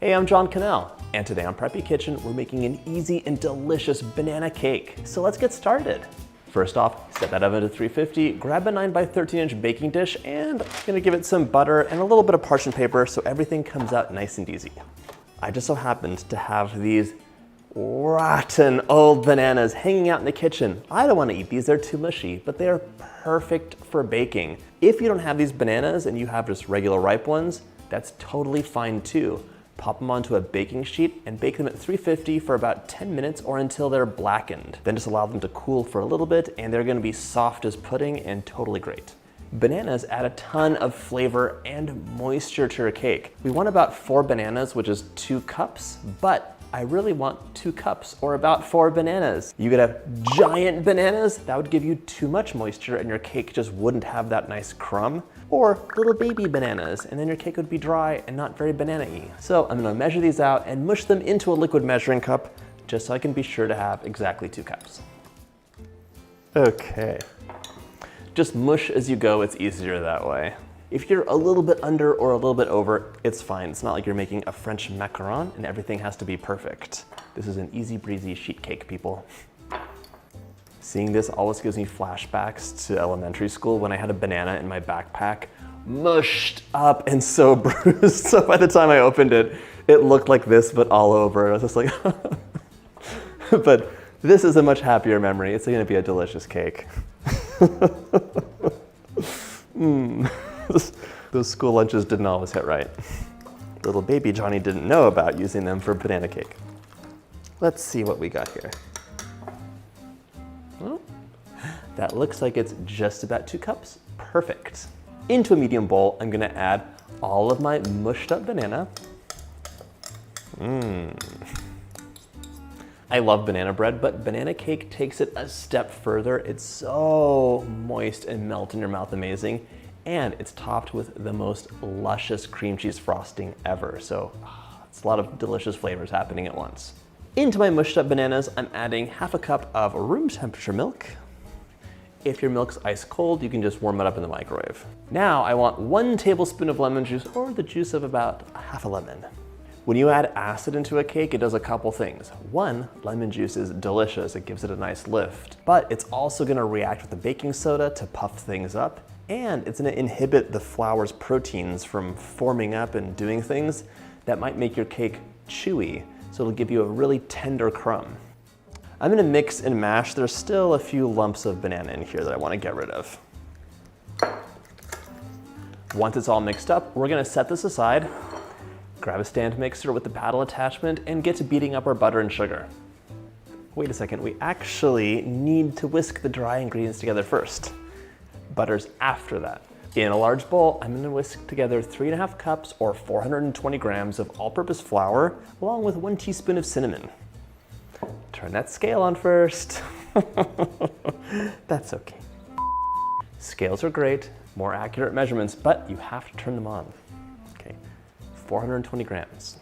Hey, I'm John Cannell, and today on Preppy Kitchen, we're making an easy and delicious banana cake. So let's get started. First off, set that oven to 350, grab a 9 by 13 inch baking dish, and I'm gonna give it some butter and a little bit of parchment paper so everything comes out nice and easy. I just so happened to have these rotten old bananas hanging out in the kitchen. I don't want to eat these, they're too mushy, but they are perfect for baking. If you don't have these bananas and you have just regular ripe ones, that's totally fine too. Pop them onto a baking sheet and bake them at 350 for about 10 minutes or until they're blackened. Then just allow them to cool for a little bit and they're gonna be soft as pudding and totally great. Bananas add a ton of flavor and moisture to your cake. We want about 4 bananas, which is 2 cups, but I really want 2 cups or about 4 bananas. You could have giant bananas, that would give you too much moisture and your cake just wouldn't have that nice crumb. Or little baby bananas, and then your cake would be dry and not very banana-y. So I'm gonna measure these out and mush them into a liquid measuring cup just so I can be sure to have exactly 2 cups. Okay. Just mush as you go, it's easier that way. If you're a little bit under or a little bit over, it's fine. It's not like you're making a French macaron and everything has to be perfect. This is an easy breezy sheet cake, people. Seeing this always gives me flashbacks to elementary school when I had a banana in my backpack, mushed up and so bruised. So by the time I opened it, it looked like this, but all over. I was just like, but this is a much happier memory. It's gonna be a delicious cake. Those school lunches didn't always hit right. Little baby Johnny didn't know about using them for banana cake. Let's see what we got here. Well, that looks like it's just about 2 cups. Perfect. Into a medium bowl, I'm gonna add all of my mushed up banana. I love banana bread, but banana cake takes it a step further. It's so moist and melt in your mouth amazing. And it's topped with the most luscious cream cheese frosting ever. So it's a lot of delicious flavors happening at once. Into my mushed up bananas, I'm adding half a cup of room temperature milk. If your milk's ice cold, you can just warm it up in the microwave. Now I want 1 tablespoon of lemon juice or the juice of about half a lemon. When you add acid into a cake, it does a couple things. 1, lemon juice is delicious, it gives it a nice lift, but it's also gonna react with the baking soda to puff things up, and it's gonna inhibit the flour's proteins from forming up and doing things that might make your cake chewy, so it'll give you a really tender crumb. I'm gonna mix and mash. There's still a few lumps of banana in here that I wanna get rid of. Once it's all mixed up, we're gonna set this aside, grab a stand mixer with the paddle attachment, and get to beating up our butter and sugar. Wait a second, we actually need to whisk the dry ingredients together first. Butter's after that. In a large bowl, I'm gonna whisk together 3.5 cups or 420 grams of all-purpose flour, along with 1 teaspoon of cinnamon. Turn that scale on first. That's okay. Scales are great, more accurate measurements, but you have to turn them on. Okay, 420 grams.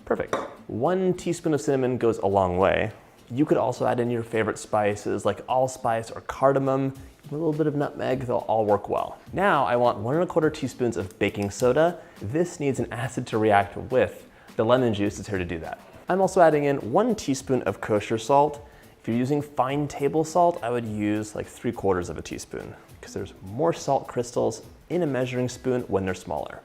Perfect. 1 teaspoon of cinnamon goes a long way. You could also add in your favorite spices like allspice or cardamom, a little bit of nutmeg, they'll all work well. Now I want 1¼ teaspoons of baking soda. This needs an acid to react with. The lemon juice is here to do that. I'm also adding in 1 teaspoon of kosher salt. If you're using fine table salt, I would use like 3/4 teaspoon because there's more salt crystals in a measuring spoon when they're smaller.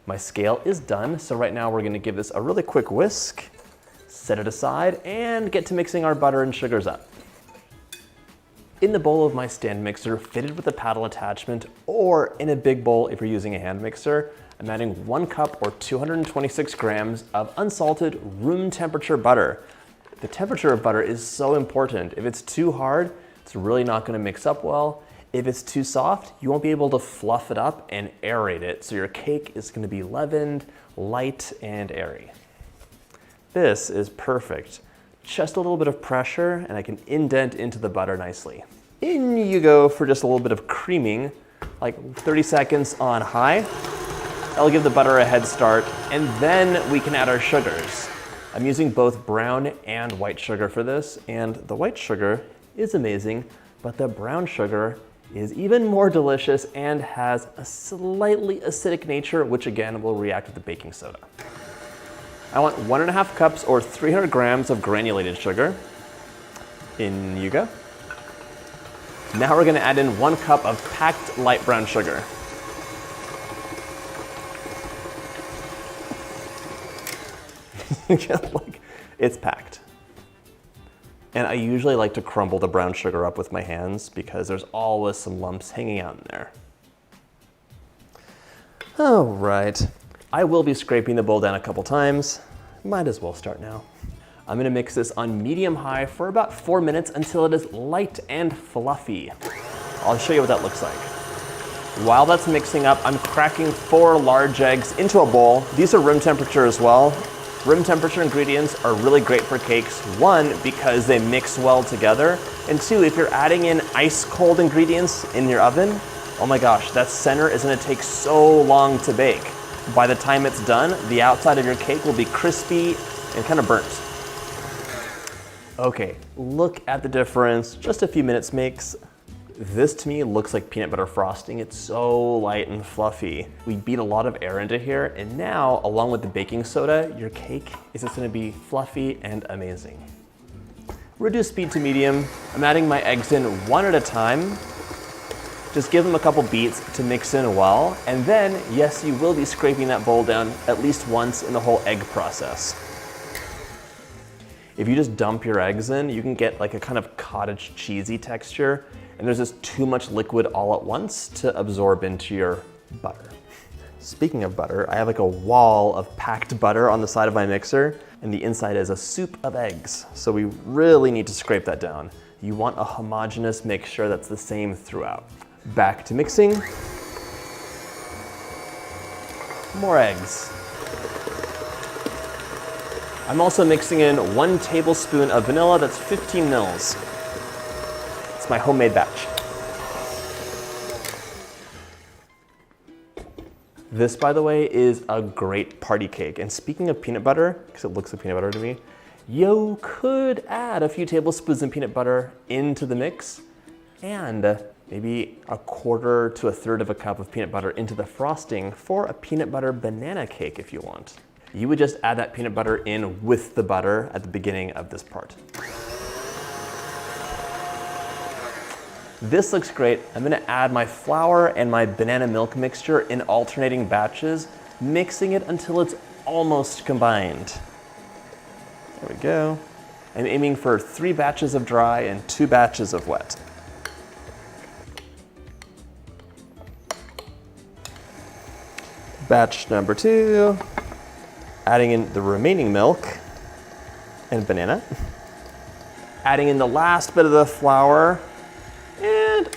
My scale is done, so right now we're gonna give this a really quick whisk, set it aside, and get to mixing our butter and sugars up. In the bowl of my stand mixer, fitted with a paddle attachment, or in a big bowl if you're using a hand mixer, I'm adding 1 cup or 226 grams of unsalted room temperature butter. The temperature of butter is so important. If it's too hard, it's really not gonna mix up well. If it's too soft, you won't be able to fluff it up and aerate it, so your cake is gonna be leavened, light, and airy. This is perfect. Just a little bit of pressure and I can indent into the butter nicely. In you go for just a little bit of creaming, like 30 seconds on high. That'll give the butter a head start, and then we can add our sugars. I'm using both brown and white sugar for this, and the white sugar is amazing, but the brown sugar is even more delicious and has a slightly acidic nature, which again will react with the baking soda. I want 1.5 cups or 300 grams of granulated sugar. In you go. Now we're gonna add in 1 cup of packed light brown sugar. Like, it's packed. And I usually like to crumble the brown sugar up with my hands because there's always some lumps hanging out in there. All right, I will be scraping the bowl down a couple times. Might as well start now. I'm gonna mix this on medium-high for about 4 minutes until it is light and fluffy. I'll show you what that looks like. While that's mixing up, I'm cracking 4 large eggs into a bowl. These are room temperature as well. Room temperature ingredients are really great for cakes. 1, because they mix well together. And 2, if you're adding in ice cold ingredients in your oven, oh my gosh, that center is gonna take so long to bake. By the time it's done, the outside of your cake will be crispy and kind of burnt. Okay, look at the difference just a few minutes makes. This to me looks like peanut butter frosting. It's so light and fluffy. We beat a lot of air into here, and now, along with the baking soda, your cake is just gonna be fluffy and amazing. Reduce speed to medium. I'm adding my eggs in 1 at a time. Just give them a couple beats to mix in well, and then, yes, you will be scraping that bowl down at least once in the whole egg process. If you just dump your eggs in, you can get like a kind of cottage cheesy texture, and there's just too much liquid all at once to absorb into your butter. Speaking of butter, I have like a wall of packed butter on the side of my mixer, and the inside is a soup of eggs. So we really need to scrape that down. You want a homogeneous mixture that's the same throughout. Back to mixing. More eggs. I'm also mixing in 1 tablespoon of vanilla, that's 15 mils. It's my homemade batch. This, by the way, is a great party cake. And speaking of peanut butter, because it looks like peanut butter to me, you could add a few tablespoons of peanut butter into the mix and maybe 1/4 to 1/3 of a cup of peanut butter into the frosting for a peanut butter banana cake if you want. You would just add that peanut butter in with the butter at the beginning of this part. This looks great. I'm gonna add my flour and my banana milk mixture in alternating batches, mixing it until it's almost combined. There we go. I'm aiming for 3 batches of dry and 2 batches of wet. Batch number 2. Adding in the remaining milk and banana. Adding in the last bit of the flour, and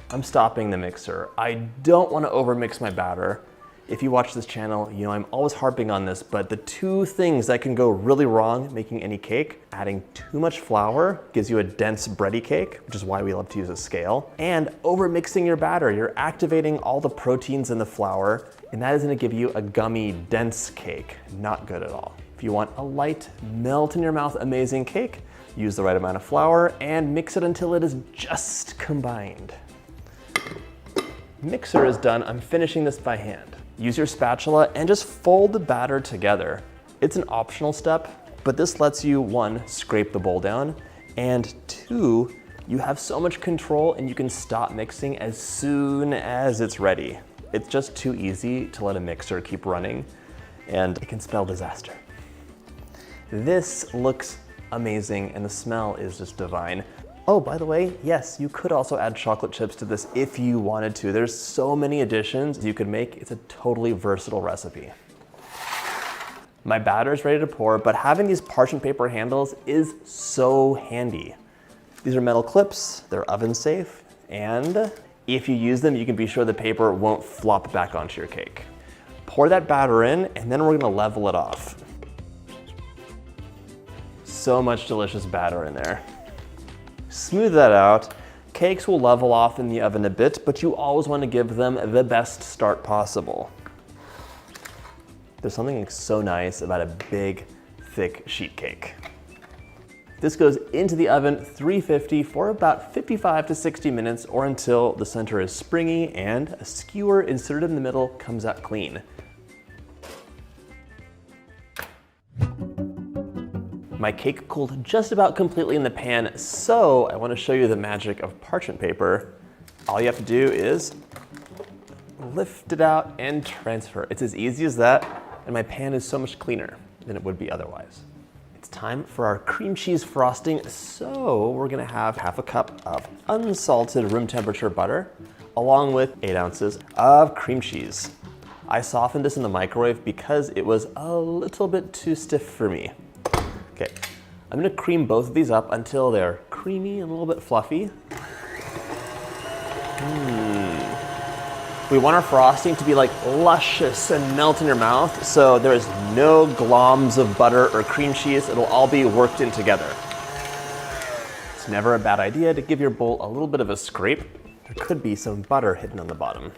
I'm stopping the mixer. I don't want to overmix my batter. If you watch this channel, you know I'm always harping on this, but the 2 things that can go really wrong making any cake, adding too much flour gives you a dense bready cake, which is why we love to use a scale, and overmixing your batter. You're activating all the proteins in the flour, and that is gonna give you a gummy, dense cake. Not good at all. If you want a light, melt in your mouth, amazing cake, use the right amount of flour and mix it until it is just combined. Mixer is done. I'm finishing this by hand. Use your spatula and just fold the batter together. It's an optional step, but this lets you, 1, scrape the bowl down, and 2, you have so much control and you can stop mixing as soon as it's ready. It's just too easy to let a mixer keep running, and it can spell disaster. This looks amazing, and the smell is just divine. Oh, by the way, yes, you could also add chocolate chips to this if you wanted to. There's so many additions you could make. It's a totally versatile recipe. My batter is ready to pour, but having these parchment paper handles is so handy. These are metal clips, they're oven safe, and if you use them, you can be sure the paper won't flop back onto your cake. Pour that batter in, and then we're gonna level it off. So much delicious batter in there. Smooth that out. Cakes will level off in the oven a bit, but you always want to give them the best start possible. There's something so nice about a big, thick sheet cake. This goes into the oven 350 for about 55 to 60 minutes or until the center is springy and a skewer inserted in the middle comes out clean. My cake cooled just about completely in the pan, so I want to show you the magic of parchment paper. All you have to do is lift it out and transfer. It's as easy as that, and my pan is so much cleaner than it would be otherwise. It's time for our cream cheese frosting, so we're gonna have half a cup of unsalted room temperature butter, along with 8 ounces of cream cheese. I softened this in the microwave because it was a little bit too stiff for me. Okay, I'm gonna cream both of these up until they're creamy and a little bit fluffy. We want our frosting to be like luscious and melt in your mouth, so there's no globs of butter or cream cheese. It'll all be worked in together. It's never a bad idea to give your bowl a little bit of a scrape. There could be some butter hidden on the bottom.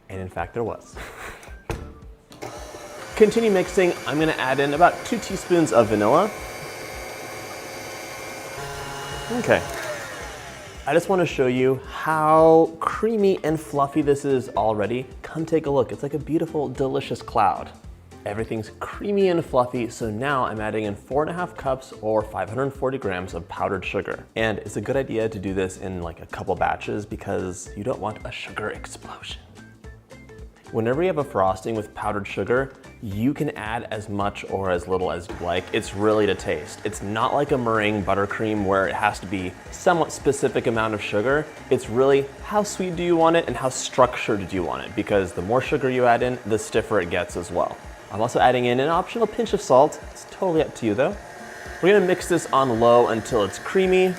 And in fact, there was. Continue mixing. I'm gonna add in about 2 teaspoons of vanilla. Okay. I just want to show you how creamy and fluffy this is already. Come take a look. It's like a beautiful, delicious cloud. Everything's creamy and fluffy, so now I'm adding in 4.5 cups or 540 grams of powdered sugar. And it's a good idea to do this in like a couple batches because you don't want a sugar explosion. Whenever you have a frosting with powdered sugar, you can add as much or as little as you like. It's really to taste. It's not like a meringue buttercream where it has to be somewhat specific amount of sugar. It's really how sweet do you want it and how structured do you want it, because the more sugar you add in, the stiffer it gets as well. I'm also adding in an optional pinch of salt. It's totally up to you though. We're gonna mix this on low until it's creamy,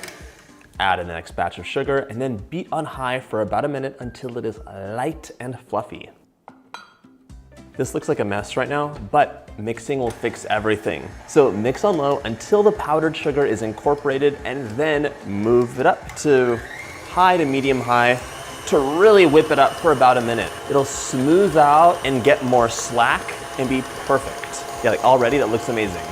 add in the next batch of sugar, and then beat on high for about a minute until it is light and fluffy. This looks like a mess right now, but mixing will fix everything. So mix on low until the powdered sugar is incorporated, and then move it up to high to medium high to really whip it up for about a minute. It'll smooth out and get more slack and be perfect. Yeah, like already that looks amazing.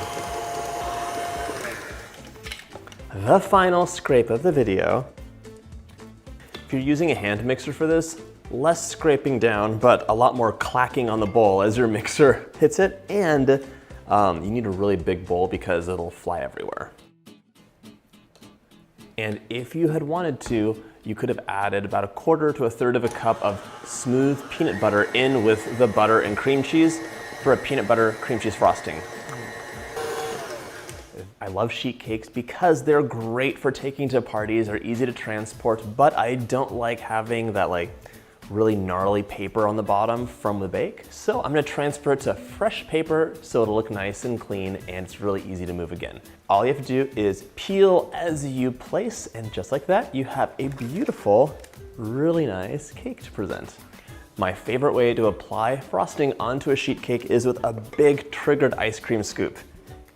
The final scrape of the video. If you're using a hand mixer for this, less scraping down, but a lot more clacking on the bowl as your mixer hits it, and you need a really big bowl because it'll fly everywhere. And if you had wanted to, you could have added about 1/4 to 1/3 of a cup of smooth peanut butter in with the butter and cream cheese for a peanut butter cream cheese frosting. I love sheet cakes because they're great for taking to parties, they're easy to transport, but I don't like having that like really gnarly paper on the bottom from the bake. So I'm gonna transfer it to fresh paper so it'll look nice and clean and it's really easy to move again. All you have to do is peel as you place, and just like that, you have a beautiful, really nice cake to present. My favorite way to apply frosting onto a sheet cake is with a big triggered ice cream scoop.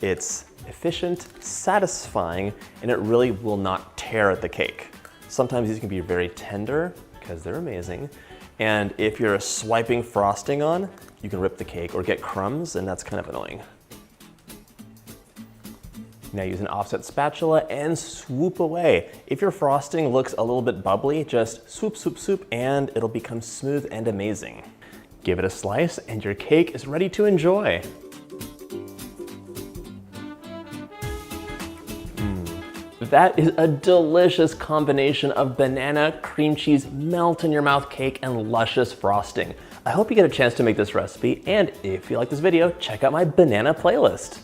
It's efficient, satisfying, and it really will not tear at the cake. Sometimes these can be very tender because they're amazing. And if you're swiping frosting on, you can rip the cake or get crumbs, and that's kind of annoying. Now use an offset spatula and swoop away. If your frosting looks a little bit bubbly, just swoop, swoop, swoop, and it'll become smooth and amazing. Give it a slice and your cake is ready to enjoy. That is a delicious combination of banana, cream cheese, melt in your mouth cake, and luscious frosting. I hope you get a chance to make this recipe, and if you like this video, check out my banana playlist.